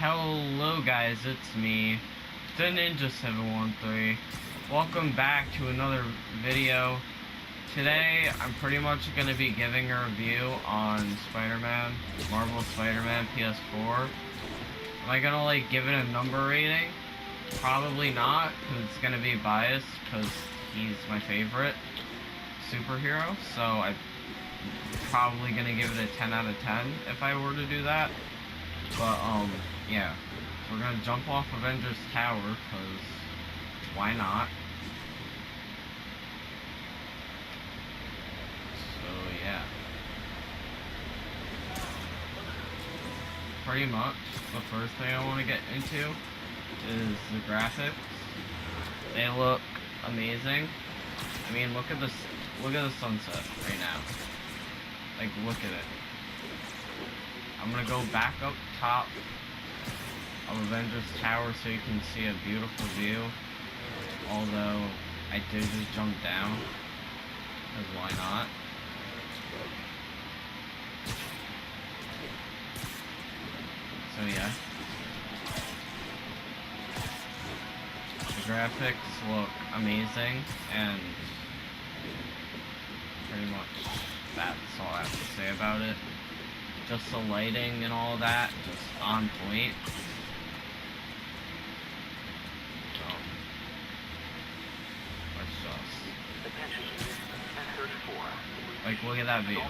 Hello guys, it's me, the Ninja713. Welcome back to another video. Today, I'm pretty much going to be giving a review on Spider-Man, Marvel Spider-Man PS4. Am I going to give it a number rating? Probably not, because it's going to be biased, because he's my favorite superhero. So I'm probably going to give it a 10 out of 10 if I were to do that. But, yeah. We're gonna jump off Avengers Tower, because why not? So, yeah. Pretty much, the first thing I want to get into is the graphics. They look amazing. I mean, look at the sunset right now. Look at it. I'm gonna go back up top of Avengers Tower so you can see a beautiful view. Although, I did just jump down, because why not? So yeah. The graphics look amazing, and pretty much that's all I have to say about it. Just the lighting and all that, just on point. So, let's just... look at that view.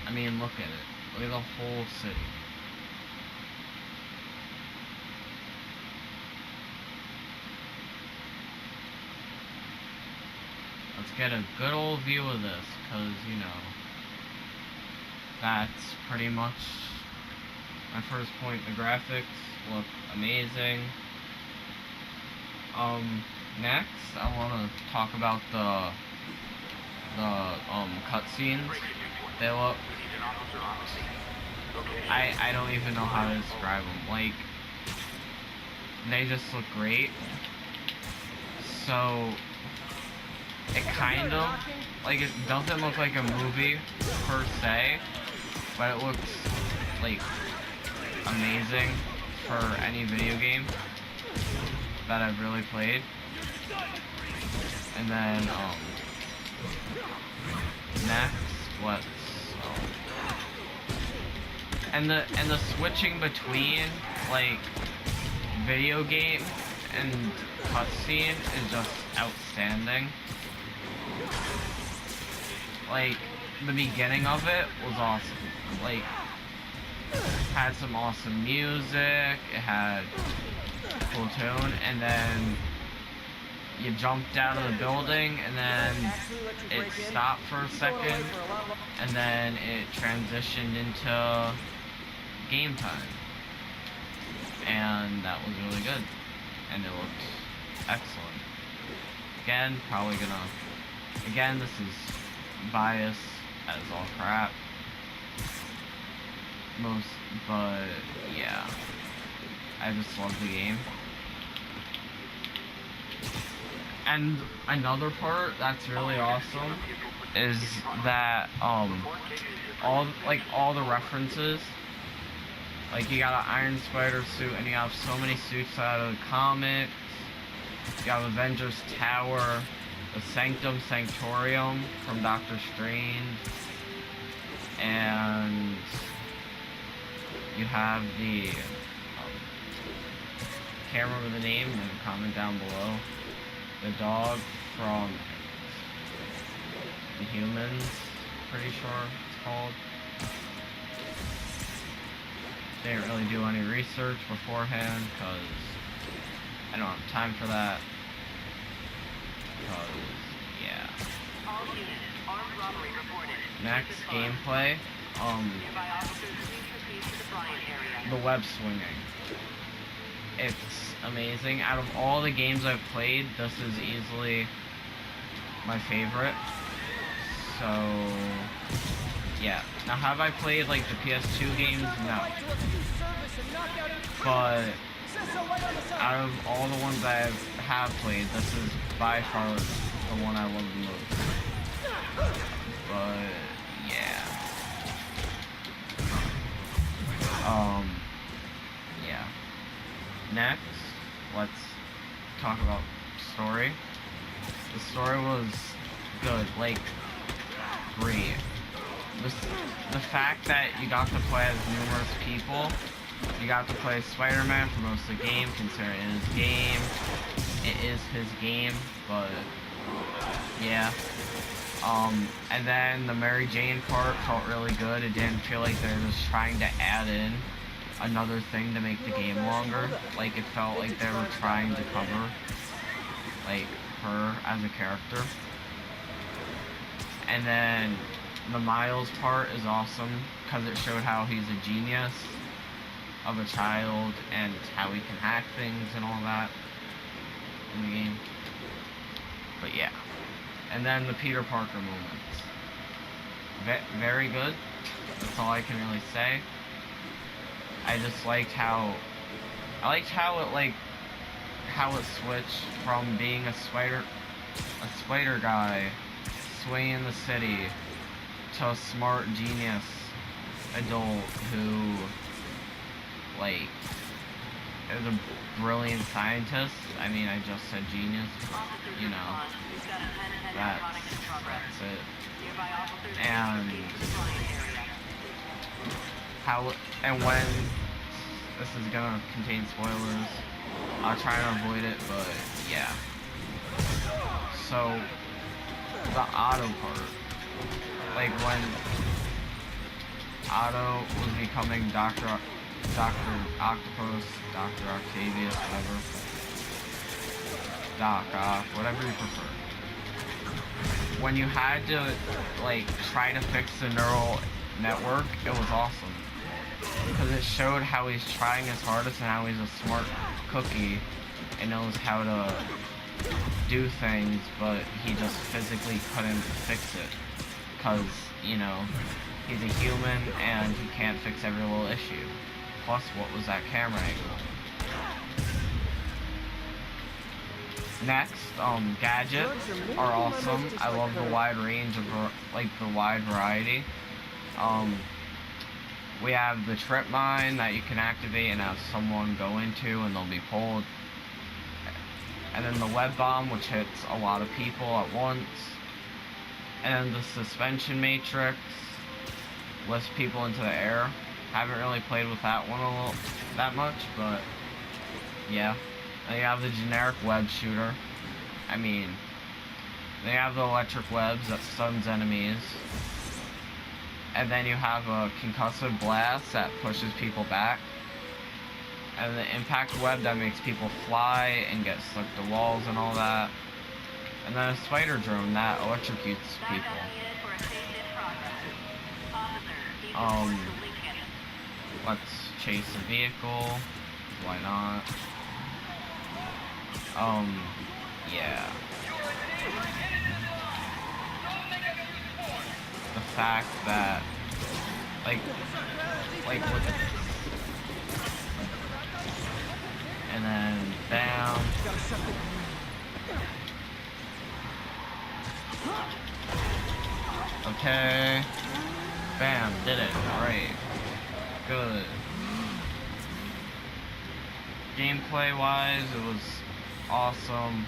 I mean, look at it. Look at the whole city. Let's get a good old view of this, because, you know, that's pretty much my first point. The graphics look amazing. Next, I want to talk about the cutscenes. They look... I don't even know how to describe them. They just look great. So... it kind of, it doesn't look like a movie per se, but it looks, amazing for any video game that I've really played. And then, next, and the switching between, video game and cutscene is just outstanding. The beginning of it was awesome. Had some awesome music, it had cool tune, and then you jumped out of the building, and then it stopped for a second, and then it transitioned into game time. And that was really good. And it looked excellent. Again, this is bias as all crap. But yeah, I just love the game. And another part that's really awesome is that all the references, you got an Iron Spider suit, and you have so many suits out of the comics. You have Avengers Tower, the Sanctum Sanctorium from Doctor Strange, and you have the can't remember the name, and comment down below. The dog from the Humans, pretty sure it's called. Didn't really do any research beforehand, because I don't have time for that. Yeah. Next, gameplay. The web swinging. It's amazing. Out of all the games I've played, this is easily my favorite. So, yeah. Now, have I played, the PS2 games? No. But, out of all the ones I have played, this is by far the one I love the most. But Next, let's talk about story. The story was good, like, great. The fact that you got to play as numerous people, you got to play Spider-Man for most of the game, considering it is his game, but yeah. And then the Mary Jane part felt really good. It didn't feel like they were just trying to add in another thing to make the game longer. Like, it felt like they were trying to cover, like, her as a character. And then the Miles part is awesome because it showed how he's a genius of a child and how he can hack things and all that in the game. But yeah. And then the Peter Parker moments. Very good. That's all I can really say. I just liked how it switched from being a spider guy swinging the city to a smart genius adult who, like, is a brilliant scientist. I mean, I just said genius, you know. That's it. And when this is gonna contain spoilers, I'll try and avoid it, but yeah. So the Otto part, like when Otto was becoming Dr. Octopus, Dr. Octavius, whatever. Doc Ock, whatever you prefer. When you had to, like, try to fix the neural network, it was awesome. Because it showed how he's trying his hardest and how he's a smart cookie and knows how to do things, but he just physically couldn't fix it. Because, you know, he's a human and he can't fix every little issue. Plus, what was that camera angle? Next, gadgets are awesome. I love the wide range of, like, the wide variety. We have the trip mine that you can activate and have someone go into and they'll be pulled. And then the web bomb, which hits a lot of people at once. And then the suspension matrix lifts people into the air. Haven't really played with that one that much, but yeah. And you have the generic web shooter. I mean, they have the electric webs that stuns enemies. And then you have a concussive blast that pushes people back. And the impact web that makes people fly and get stuck to walls and all that. And then a spider drone that electrocutes people. Let's chase a vehicle. Why not? Yeah. The fact that, like with the, and then bam. Okay. Bam, did it. Alright. Good. Gameplay wise, it was awesome.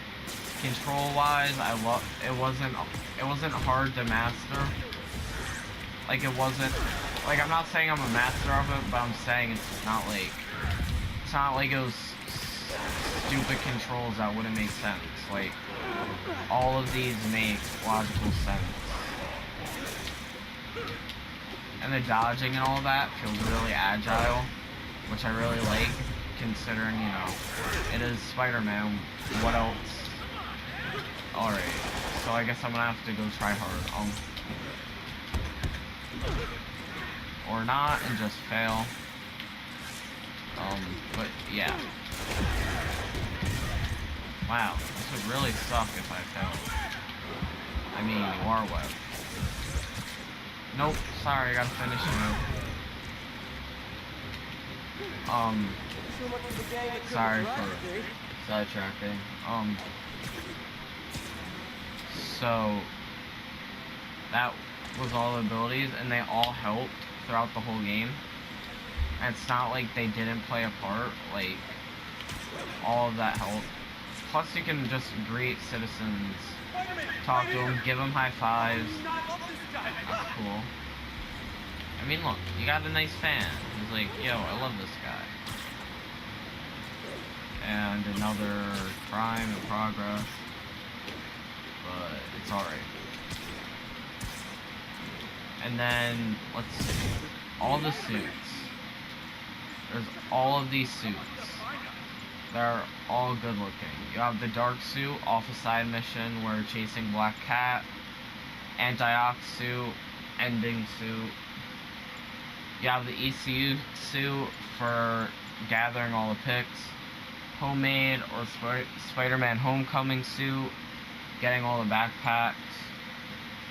Control wise, it wasn't hard to master. Like, it wasn't, like, I'm not saying I'm a master of it, but I'm saying it's not like it was stupid controls that wouldn't make sense. Like, all of these make logical sense. And the dodging and all that feels really agile, which I really like, considering, you know, it is Spider-Man. What else? Alright, so I guess I'm gonna have to go try hard. Or not, and just fail. But yeah. Wow, this would really suck if I failed. I mean, you are web. Nope, sorry, I gotta finish you. Sorry for sidetracking. So that was all the abilities, and they all helped throughout the whole game. And it's not like they didn't play a part. Like, all of that help. Plus, you can just greet citizens, talk to them, give them high fives. That's cool. I mean, look, you got a nice fan. He's like, yo, I love this guy. And another crime in progress. But it's alright. And then, let's see. All the suits. There's all of these suits. They're all good looking. You have the dark suit off a side mission where you're chasing Black Cat. Antiox suit. Ending suit. You have the ECU suit for gathering all the picks. Homemade or Spider-Man Homecoming suit. Getting all the backpacks.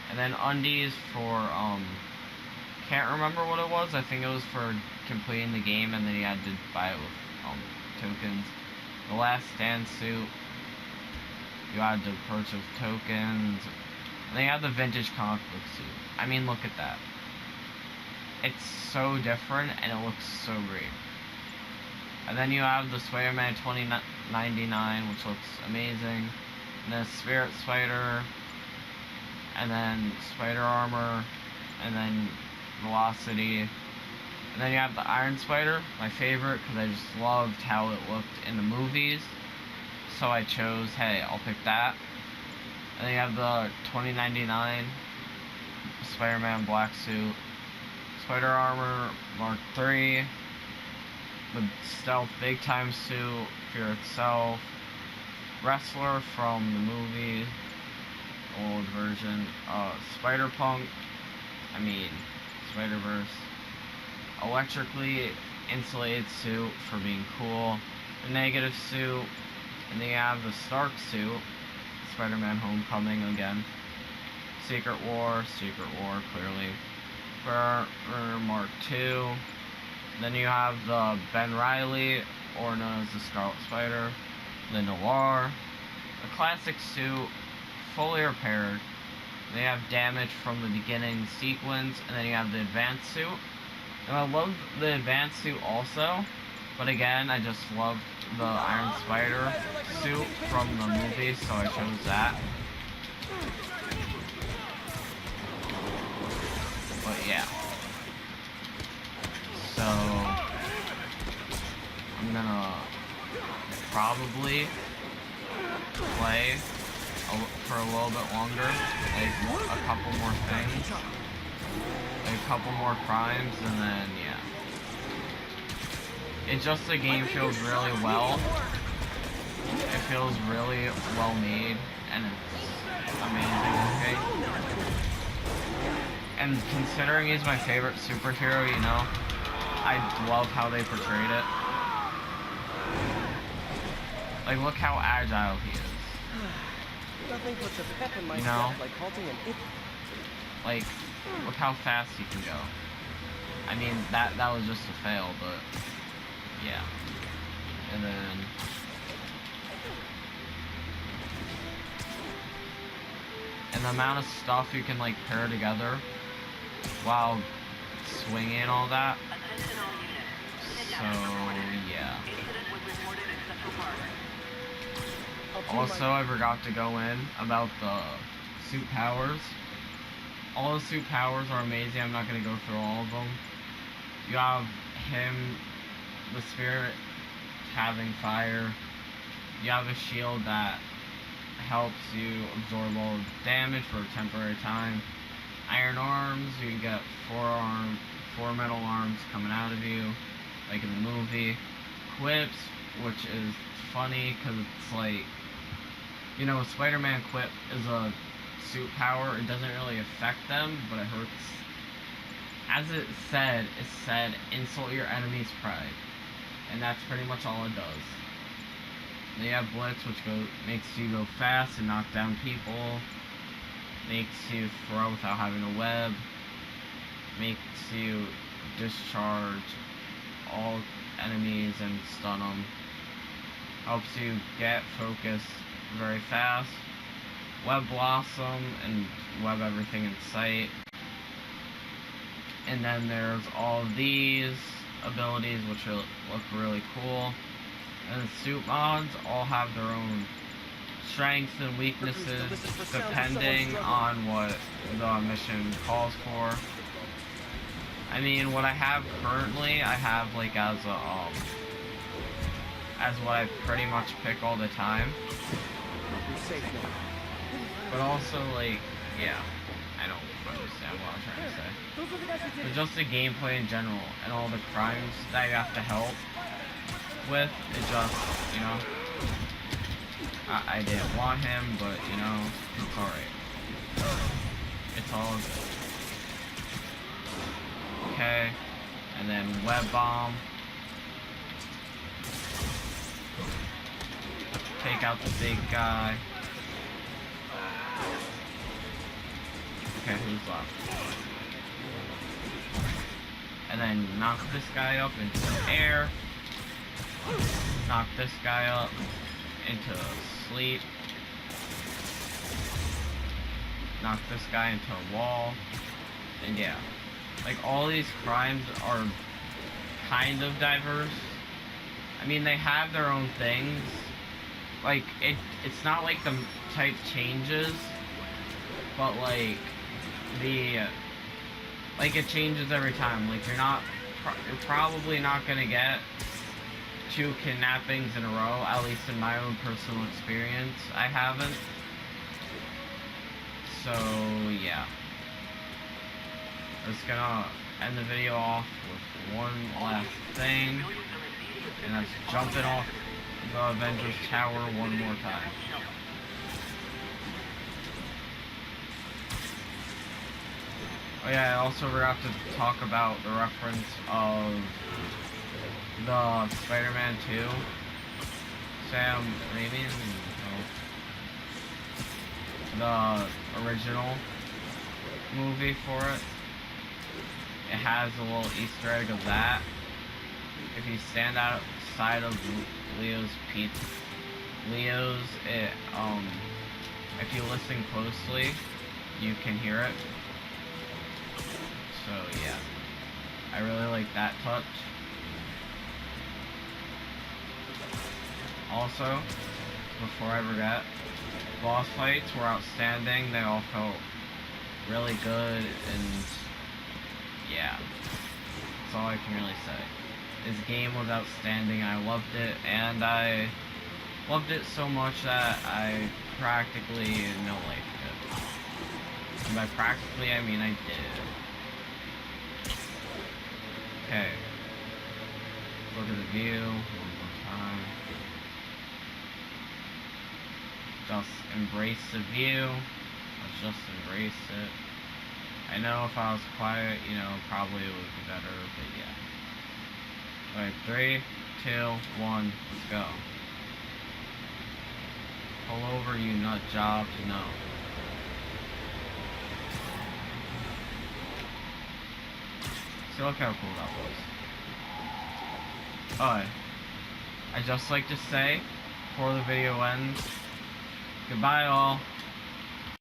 And then undies for, can't remember what it was. I think it was for completing the game and then you had to buy it with, tokens. The Last Stand suit. You had to purchase tokens. And then you have the vintage comic book suit. I mean, look at that. It's so different and it looks so great. And then you have the Spider-Man 2099, which looks amazing. And then Spirit Spider. And then Spider Armor. And then Velocity. And then you have the Iron Spider, my favorite, because I just loved how it looked in the movies. So I chose, hey, I'll pick that. And then you have the 2099 Spider-Man Black Suit. Spider Armor Mark III. The Stealth Big Time Suit, Fear Itself. Wrestler from the movie, old version. Spider-Punk. I mean, Spider-Verse. Electrically insulated suit for being cool. The negative suit. And then you have the Stark suit. Spider-Man Homecoming again. Secret War, clearly. Burr Mark II. Then you have the Ben Reilly, or known as the Scarlet Spider. The Noir. The classic suit, fully repaired. They have damage from the beginning sequence, and then you have the advanced suit. And I love the advanced suit also, but again, I just loved the Iron Spider suit from the movie, so I chose that. But yeah. So, I'm gonna probably play for a little bit longer, like a couple more things, like a couple more crimes, and then yeah. It's just the game feels really well. It feels really well made, and it's amazing looking. And considering he's my favorite superhero, you know, I love how they portrayed it. Like, look how agile he is. Nothing puts a pep in my You know? step like halting an it. Like, look how fast he can go. I mean, that was just a fail, but yeah. And then and the amount of stuff you can like pair together while swinging and all that. So yeah. Also, I forgot to go in about the suit powers. All the suit powers are amazing. I'm not going to go through all of them. You have him, the spirit, having fire. You have a shield that helps you absorb all the damage for a temporary time. Iron arms, you get four metal arms coming out of you, like in the movie. Quips, which is funny because it's like, you know, Spider-Man quip is a suit power. It doesn't really affect them, but it hurts. As it said, insult your enemy's pride. And that's pretty much all it does. They have Blitz, which makes you go fast and knock down people. Makes you throw without having a web. Makes you discharge all enemies and stun them. Helps you get focus very fast. Web Blossom and web everything in sight. And then there's all these abilities which look really cool. And the suit mods all have their own strengths and weaknesses depending on what the mission calls for. I mean, what I have currently, I have like as a as what I pretty much pick all the time. But also, like, yeah, I don't understand what I'm trying to say. But just the gameplay in general and all the crimes that you have to help with, it just, you know, I didn't want him, but, you know, it's alright. It's all good. Okay, and then web bomb. Take out the big guy. Okay, who's left? And then knock this guy up into the air. Knock this guy up into sleep. Knock this guy into a wall. And yeah. Like, all these crimes are kind of diverse. I mean, they have their own things. Like, it's not like the type changes, but like, like, it changes every time. Like, you're probably not gonna get 2 kidnappings in a row, at least in my own personal experience. I haven't. So, yeah. I'm just gonna end the video off with one last thing, and that's jumping off the Avengers Tower one more time. Oh yeah, I also forgot to talk about the reference of the Spider-Man 2. Sam Raimi, the original movie for it. It has a little Easter egg of that. If you stand outside of Leo's, if you listen closely, you can hear it. So yeah, I really like that touch. Also, before I forget, boss fights were outstanding. They all felt really good, and yeah, that's all I can really say. This game was outstanding. I loved it, and I loved it so much that I practically no-lifed it. And by practically, I mean I did. Okay. Look at the view one more time. Just embrace the view. Let's just embrace it. I know if I was quiet, you know, probably it would be better, but yeah. Alright, 3, 2, 1, let's go. Pull over, you nut job, no. So look how cool that was. Alright. I'd just like to say, before the video ends, goodbye all.